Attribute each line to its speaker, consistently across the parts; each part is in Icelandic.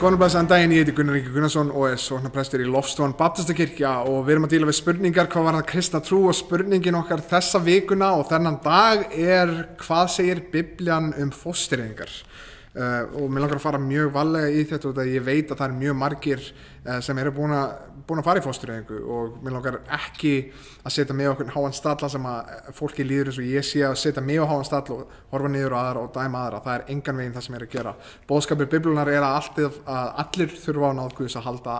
Speaker 1: Góðan daginn, ég heiti Gunnar Ingi Gunnarsson og er sóknarprestur í Lofstofan Baptistakirkja og við erum að díla við spurningar hvað var það kristna trú og spurningin okkar þessa vikuna og þennan dag er hvað segir Biblían fóstureyðingar og mér langar að fara mjög varlega í þetta og ég veit að það er mjög margir sem eru búin að fara í fóstureyðingu og mér langar ekki að setja mig á okkur háan stalla sem að fólki líður eins og ég sé að setja mig á háan stall og horfa niður á aðra og dæma aðra. Það er engan veginn það sem er að gera. Boðskapur Biblíunnar er að allir þurfa á náð Guðs að halda,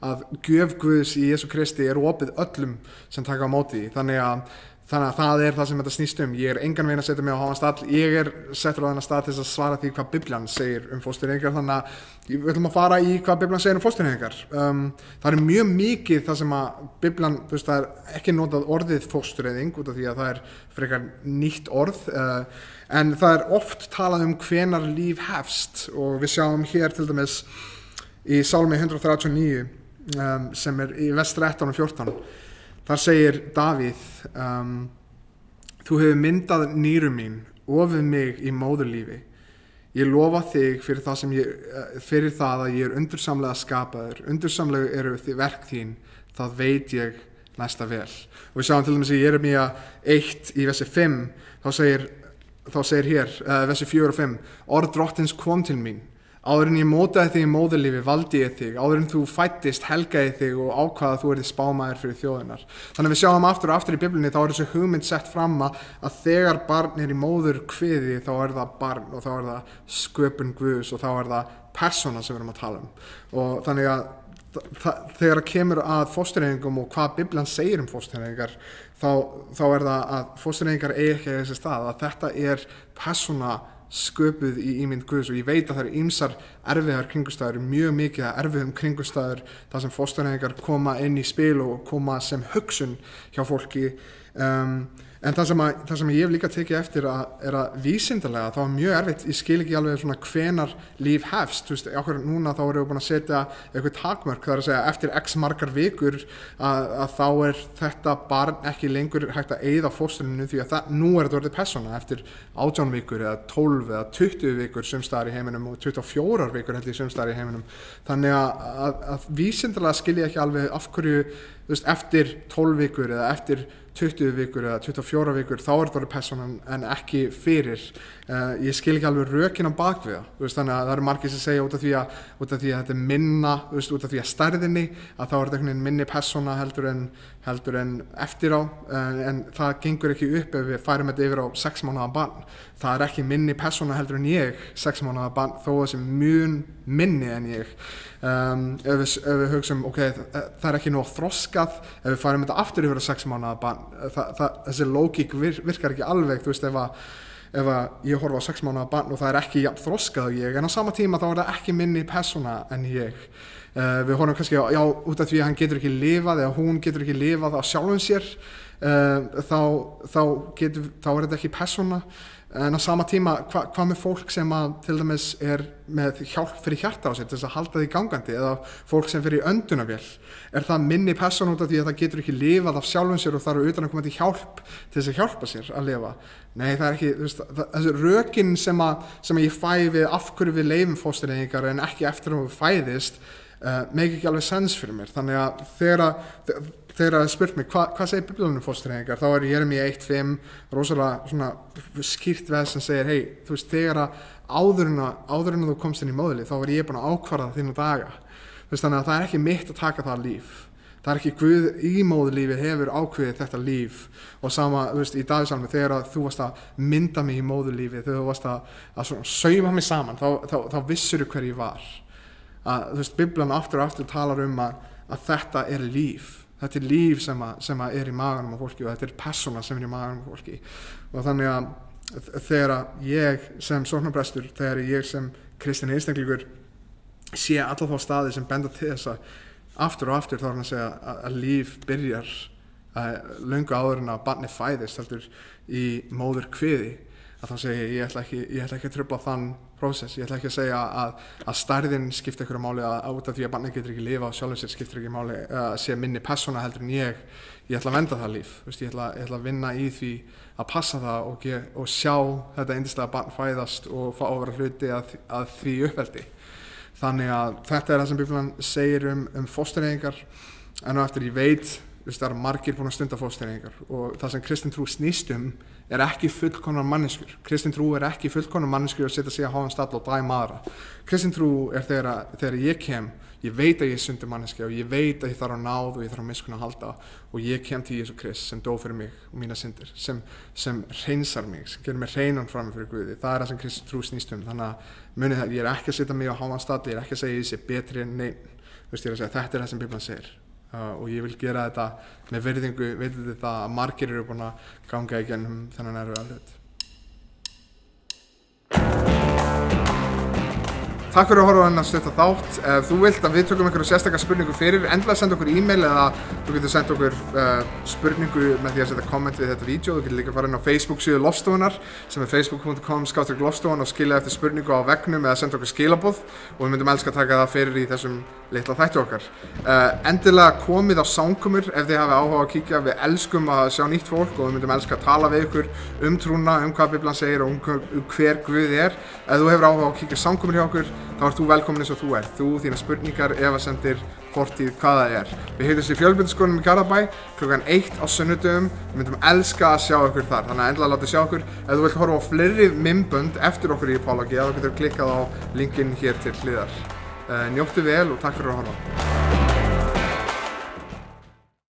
Speaker 1: að gjöf Guðs í Jesú Kristi er opið öllum sem taka á móti því. Þannig að það er það sem þetta snýst Ég er engan veginn að setja mig á háan stall. Ég er settur á þennan stað til þess að svara því hvað Biblían segir fóstureyðingar. Þannig að við ætlum að fara í hvað Biblían segir fóstureyðingar. Það er mjög mikið það sem að Biblían, það er ekki notað orðið fóstureyðing út af því að það er frekar nýtt orð. En það er oft talað hvenær líf hefst og við sjáum hér til dæmis í Sálmi 139 sem er í vers 13 og 14. Þar segir Davíð, þú hefur myndað nýru mín, ofið mig í móðurlífi. Ég lofa þig fyrir það að ég er undursamlega skapaður. Undursamlega eru verk þín, það veit ég næsta vel. Og við sjáum til dæmis í Jeremía 1 í versi 5, þá segir hér, versi 4 og 5, orð drottins kom til mín. Áður en ég mótaði þig í móðurlífi valdi ég þig, áður en þú fæddist helgaði þig og ákvaða að þú yrðir spámaður fyrir þjóðirnar. Þannig að við sjáum aftur og aftur í Biblíunni þá er þessu hugmynd sett fram að þegar barn er í móðurkviði þá er það barn og þá er það sköpun Guðs og þá er það persóna sem við erum að tala Og þannig að þegar kemur að fóstureyðingum og hvað Biblían segir fóstureyðingar þá er það að fóstureyðingar eigi ekki þessi stað, að þetta er persóna sköpuð í ímynd Guðs og ég veit að það eru ýmsar erfiðar kringumstæður, mjög mikið að erfiðum kringumstæður þar sem fóstureyðingar koma inn í spil og koma sem hugsun hjá fólki en það sem ég hef líka tekið eftir er að vísindalega þá er mjög erfitt, ég skil ekki alveg svona hvenar líf hefst, okkur núna þá erum við búin að setja eitthvað takmörk, það er að segja eftir x margar vikur að þá er þetta barn ekki lengur hægt að eyða fóstrinu því að nú er þetta orðið persóna eftir 18 vikur eða 12 eða 20 vikur sumstaðar í heiminum og 24 vikur held ég sumstaðar í heiminum. Þannig að vísindalega skil ég ekki alveg af hverju eftir 12 vikur eða eftir 20 vikur eða 24 vikur þá er þetta orðið persónan en ekki fyrir. Ég skil ekki alveg rökin á bakvið þannig að það eru margir sem segja út af því að þetta er minna, út af því að stærðinni að þá er þetta minni persóna heldur en eftir á en það gengur ekki upp ef við færum þetta yfir á 6 mánaða barn. Það er ekki minni persóna heldur en ég 6 mánaða barn þó að þessi mjög minni en ég. Ef við hugsum það er ekki nóg þroskað ef við færum þetta aftur yfir á 6 mánaða barn þessi lógík virkar ekki alveg ef ég horfa á 6 mánaða barn og það er ekki jafn þroskað ég en á sama tíma þá er það ekki minni persóna en ég. Við horfum kannski út af því að hann getur ekki lifað eða hún getur ekki lifað á sjálfum sér þá er þetta ekki persóna en á sama tíma hvað með fólk sem til dæmis er með hjálp fyrir hjarta á sér til þess að halda því gangandi eða fólk sem fyrir öndunavél það minni persóna út af því að það getur ekki lifað af sjálfum sér og það eru utan að koma til hjálp til þess að hjálpa sér að lifa. Nei, það er ekki þessi rökin sem ég fæ við af hverju við leyfum fóstureyðingar en ekki eftir að við fæðist make ekki alveg sens fyrir mér. Þannig að þegar það spurt mig hvað segir Biblían fóstureyðingar þá er Jeremía 1:5 rosalega svona skýrt veð sem segir þegar áður en þú komst inn í móðurlíf þá var ég búin að ákvarða þína daga. Þannig að það er ekki mitt að taka það líf. Það er ekki Guð í móðurlífi hefur ákveðið þetta líf og sama í Davíðsálmi þegar þú varst að mynda mig í móðurlífi þegar þú varst að sauma mig saman þá vissirðu hver ég var. Biblían aftur og aftur talar að þetta er líf. Þetta er líf sem er í maganum á fólki og þetta er persóna sem er í maganum á fólki. Og þannig að þegar ég sem sóknarprestur, þegar ég sem kristinn einstaklingur sé alla þá staði sem benda til þess að aftur og aftur þá er hann að segja að líf byrjar löngu áður en að barnið fæðist heldur í móðurkviði að þá segi ég ætla ekki að trufla þann prósess, ég ætla ekki að segja að stærðin skiptir einhverju máli að út af því að barnið getur ekki lifa og sjálfur sér skiptir ekki máli að sé minni persóna heldur en ég ætla að vernda það líf, ég ætla að vinna í því að passa það og sjá þetta yndislega barn fæðast og fá að vera hluti að því uppeldi. Þannig að þetta það sem Biblían segir fóstureyðingar, en á eftir ég veit það eru margir búin að stunda fóstureyðingar og það sem kristin trú snýst ekki fullkomnar manneskjur. Kristin trú ekki fullkomnar manneskjur að setja sig að háan stall og dæma aðra. Kristin trú þegar ég kem, ég veit að ég er syndur manneskja og ég veit að ég þarf á náð og ég þarf á miskunn að halda og ég kem til Jesú Krist sem dó fyrir mig og mína syndir, sem hreinsar mig, sem gerir mig hreinan fram fyrir Guði. Það það sem kristin trú snýst Þannig að munið það, ég er ekki að setja mig á háan stall, ég er ekki að segja ég sé betri en neinn. Ég er að segja þetta það sem Biblían segir. Og ég vil gera þetta með virðingu, vitið það að margir eru búin að ganga í gegnum þennan erfiða hlut. Takk fyrir að horfa á þennan stutta þátt. Ef þú vilt að við tökum einhverju sérstakar spurningu fyrir, endilega senda okkur e-mail eða þú getur senda okkur spurningu með því að setja komment við þetta vídeo. Þú getur líka að fara inn á Facebook síðu Loftstofunnar sem facebook.com/Loftstofan og skilja eftir spurningu á veggnum eða senda okkur skilaboð og við myndum elska að taka það fyrir í þessum litla þætti okkar. Endilega komið á samkomur ef þið hafið áhuga að kíkja. Við elskum að sjá nýtt fólk og við myndum elska að tala við ykkur trúna, hvað Biblían segir og hver Guð er. Ef þú hefur áhuga að kíkja samkomur hjá okkur, þá ert þú velkomin eins og þú ert. Þú, þína spurningar, efasemdir, fortíð, hvað það er. Við hittumst í fjölbyrðaskólanum í Garðabæ klukkan 1 á sunnudögum. Við myndum elska að sjá ykkur þar, þannig að endilega láta sjá ykkur. Ef þú vilt horfa á fleiri myndbönd eftir okkur í Pála G, þá getur klikkað á linkinn hér til hliðar. Njóttu vel og takk fyrir að horfa.